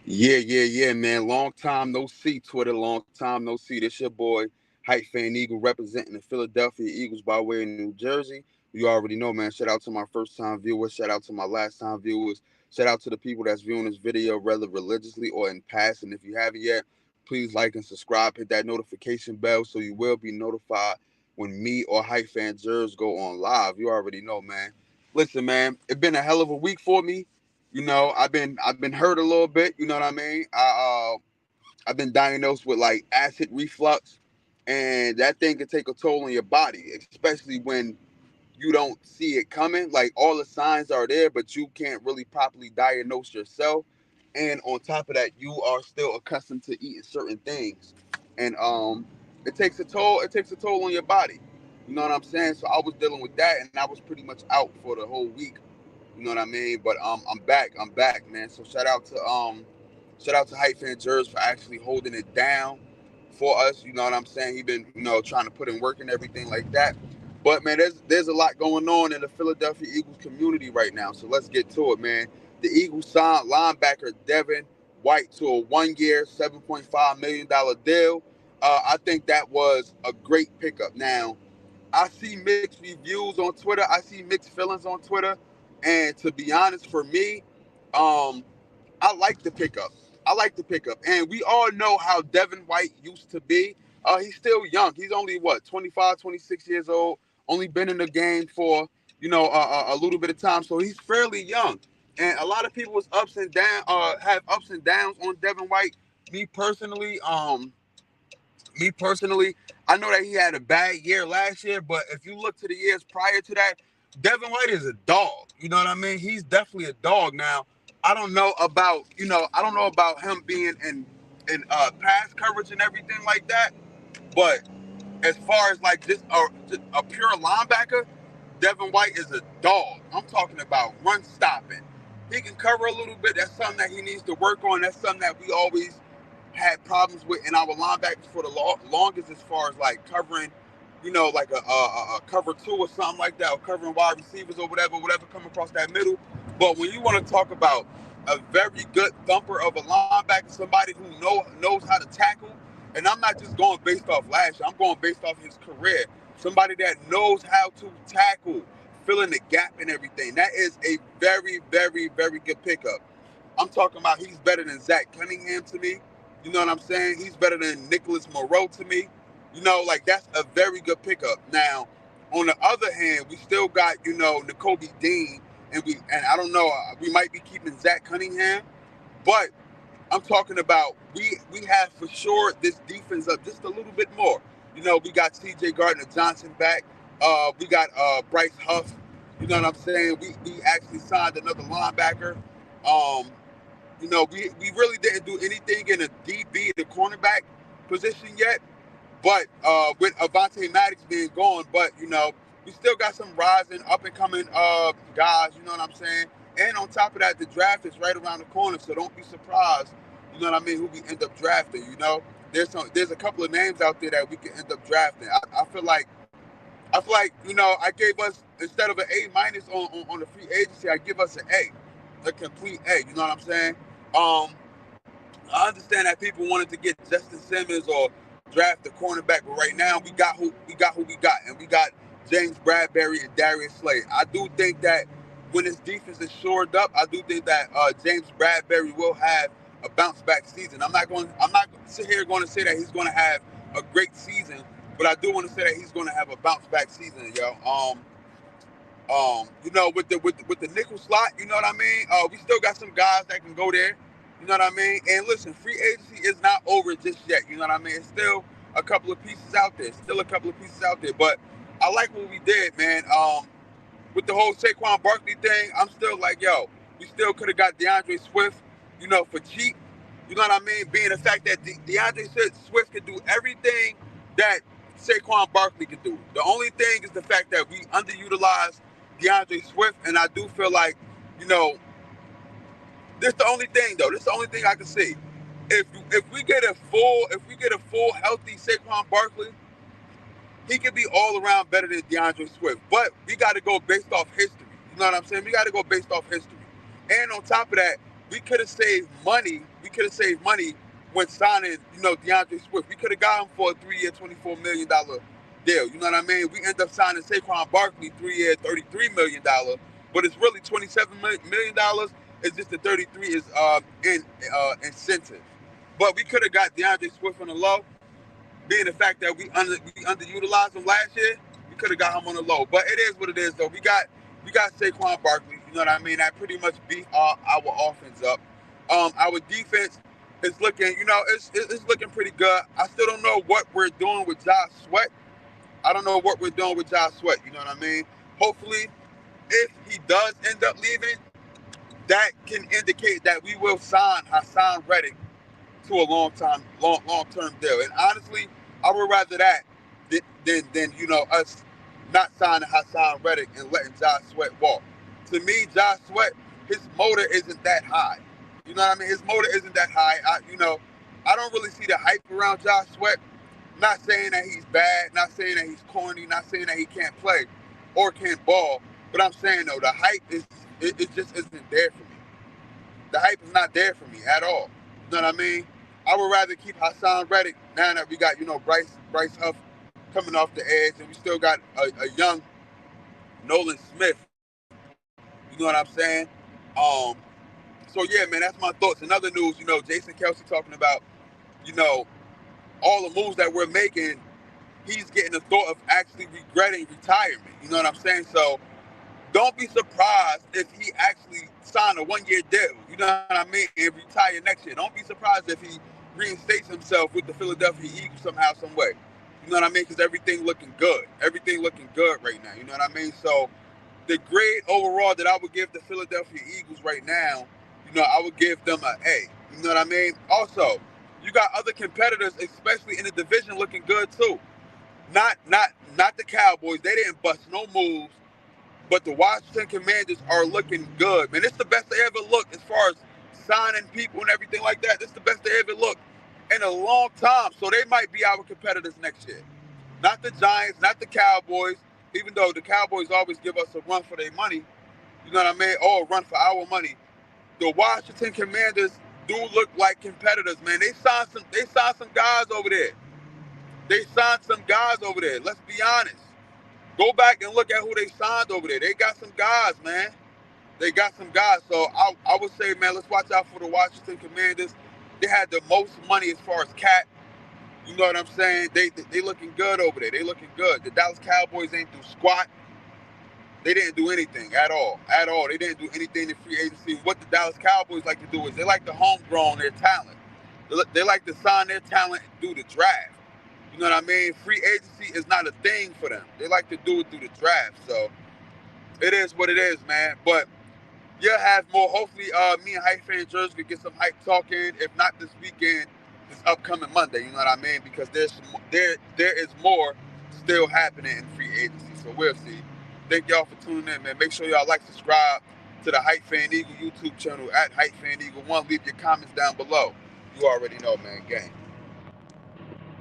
Yeah, man. Long time no see, Twitter. Long time no see. This your boy, Hype Fan Eagle, representing the Philadelphia Eagles by way of New Jersey. You already know, man. Shout out to my first time viewers. Shout out to my last time viewers. Shout out to the people that's viewing this video, whether religiously or in passing. If you haven't yet, please like and subscribe. Hit that notification bell so you will be notified when me or Hype Fan Jers go on live. You already know, man. Listen, man. It's been a hell of a week for me. I've been hurt a little bit. You know what I mean? I've been diagnosed with like acid reflux, and that thing can take a toll on your body, especially when you don't see it coming. Like all the signs are there, but you can't really properly diagnose yourself. And on top of that, you are still accustomed to eating certain things, and it takes a toll. It takes a toll on your body. You know what I'm saying? So I was dealing with that, and I was pretty much out for the whole week. You know what I mean? But I'm back. I'm back, man. So shout out to Hype Fan Jers for actually holding it down for us. You know what I'm saying? He been trying to put in work and everything like that. But man, there's a lot going on in the Philadelphia Eagles community right now. So let's get to it, man. The Eagles signed linebacker Devin White to a 1-year, $7.5 million deal. I think that was a great pickup. Now, I see mixed reviews on Twitter. I see mixed feelings on Twitter. And to be honest, for me, um, I like the pickup. I like the pickup. And we all know how Devin White used to be. He's still young. He's only, what, 25, 26 years old. Only been in the game for, a little bit of time. So he's fairly young. And a lot of people was have ups and downs on Devin White. Me personally, um, me personally, I know that he had a bad year last year, but if you look to the years prior to that, Devin White is a dog. You know what I mean? He's definitely a dog. Now, I don't know about him being in pass coverage and everything like that, but as far as like just a pure linebacker, Devin White is a dog. I'm talking about run stopping. He can cover a little bit. That's something that he needs to work on. That's something that we always had problems with in our linebackers for the longest, as far as like covering, like a cover two or something like that, or covering wide receivers or whatever come across that middle. But when you want to talk about a very good thumper of a linebacker, somebody who knows how to tackle, and I'm not just going based off last year, I'm going based off his career. Somebody that knows how to tackle, filling the gap and everything. That is a very, very, very good pickup. I'm talking about he's better than Zach Cunningham to me. You know what I'm saying? He's better than Nicholas Moreau to me. Like that's a very good pickup. Now, on the other hand, we still got, N'Kobe Dean, and I don't know, we might be keeping Zach Cunningham, but I'm talking about we have for sure this defense up just a little bit more. We got C.J. Gardner Johnson back. We got Bryce Huff. You know what I'm saying? We actually signed another linebacker. Um, we really didn't do anything in the DB, the cornerback position yet. But with Avante Maddox being gone, but we still got some rising, up and coming guys. You know what I'm saying? And on top of that, the draft is right around the corner, so don't be surprised. You know what I mean? Who we end up drafting? There's a couple of names out there that we can end up drafting. I feel like I gave us, instead of an A minus on the free agency, I give us an A, a complete A. You know what I'm saying? Um, I understand that people wanted to get Justin Simmons or draft the cornerback, but right now we got, and we got James Bradbury and Darius Slay. I do think that when his defense is shored up, I do think that James Bradbury will have a bounce back season. I'm not sit here going to say that he's going to have a great season, but I do want to say that he's going to have a bounce back season, yo. With the nickel slot, you know what I mean? We still got some guys that can go there. You know what I mean? And listen, free agency is not over just yet. You know what I mean? It's still a couple of pieces out there. But I like what we did, man. With the whole Saquon Barkley thing, I'm still like, yo, we still could have got DeAndre Swift, for cheap. You know what I mean? Being the fact that DeAndre Swift can do everything that Saquon Barkley can do. The only thing is the fact that we underutilize DeAndre Swift, and I do feel like, you know, this the only thing though. This is the only thing I can see. If we get a full healthy Saquon Barkley, he could be all around better than DeAndre Swift. But we got to go based off history. You know what I'm saying? We got to go based off history. And on top of that, we could have saved money. We could have saved money when signing, DeAndre Swift. We could have got him for a 3-year, $24 million deal. You know what I mean? We end up signing Saquon Barkley, 3-year, $33 million, but it's really $27 million. It's just the 33 is incentive. But we could have got DeAndre Swift on the low, being the fact that we underutilized him last year. We could have got him on the low. But it is what it is, though. We got Saquon Barkley. You know what I mean? That pretty much beat our offense up. Our defense is looking, it's looking pretty good. I still don't know what we're doing with Josh Sweat. I don't know what we're doing with Josh Sweat. You know what I mean? Hopefully, if he does end up leaving, that can indicate that we will sign Hassan Reddick to a long-term deal. And honestly, I would rather that than us not signing Hassan Reddick and letting Josh Sweat walk. To me, Josh Sweat, his motor isn't that high. You know what I mean? His motor isn't that high. I don't really see the hype around Josh Sweat. Not saying that he's bad, not saying that he's corny, not saying that he can't play or can't ball. But I'm saying, though, the hype it just isn't there for me. The hype is not there for me at all. You know what I mean? I would rather keep Hassan Reddick now that we got, Bryce Huff coming off the edge, and we still got a young Nolan Smith. You know what I'm saying? So yeah, man, that's my thoughts. In other news, Jason Kelce talking about, all the moves that we're making, he's getting the thought of actually regretting retirement. You know what I'm saying? So don't be surprised if he actually signed a 1-year deal, you know what I mean, and retire next year. Don't be surprised if he reinstates himself with the Philadelphia Eagles somehow, some way. You know what I mean? Because everything looking good. Everything looking good right now. You know what I mean? So the grade overall that I would give the Philadelphia Eagles right now, I would give them an A. You know what I mean? Also, you got other competitors, especially in the division, looking good too. Not the Cowboys. They didn't bust no moves. But the Washington Commanders are looking good, man. It's the best they ever looked as far as signing people and everything like that. It's the best they ever looked in a long time. So they might be our competitors next year. Not the Giants, not the Cowboys, even though the Cowboys always give us a run for their money. You know what I mean? Or a run for our money. The Washington Commanders do look like competitors, man. They signed some guys over there. Let's be honest. Go back and look at who they signed over there. They got some guys, man. So I would say, man, let's watch out for the Washington Commanders. They had the most money as far as cap. You know what I'm saying? They looking good over there. They looking good. The Dallas Cowboys ain't do squat. They didn't do anything at all. They didn't do anything in free agency. What the Dallas Cowboys like to do is they like to homegrown their talent. They like to sign their talent through the draft. You know what I mean? Free agency is not a thing for them. They like to do it through the draft. So it is what it is, man. But you'll have more. Hopefully, me and Hype Fan Jersey could get some hype talking. If not this weekend, this upcoming Monday. You know what I mean? Because there is more still happening in free agency. So we'll see. Thank y'all for tuning in, man. Make sure y'all subscribe to the Hype Fan Eagle YouTube channel at Hype Fan Eagle 1. Leave your comments down below. You already know, man. Gang.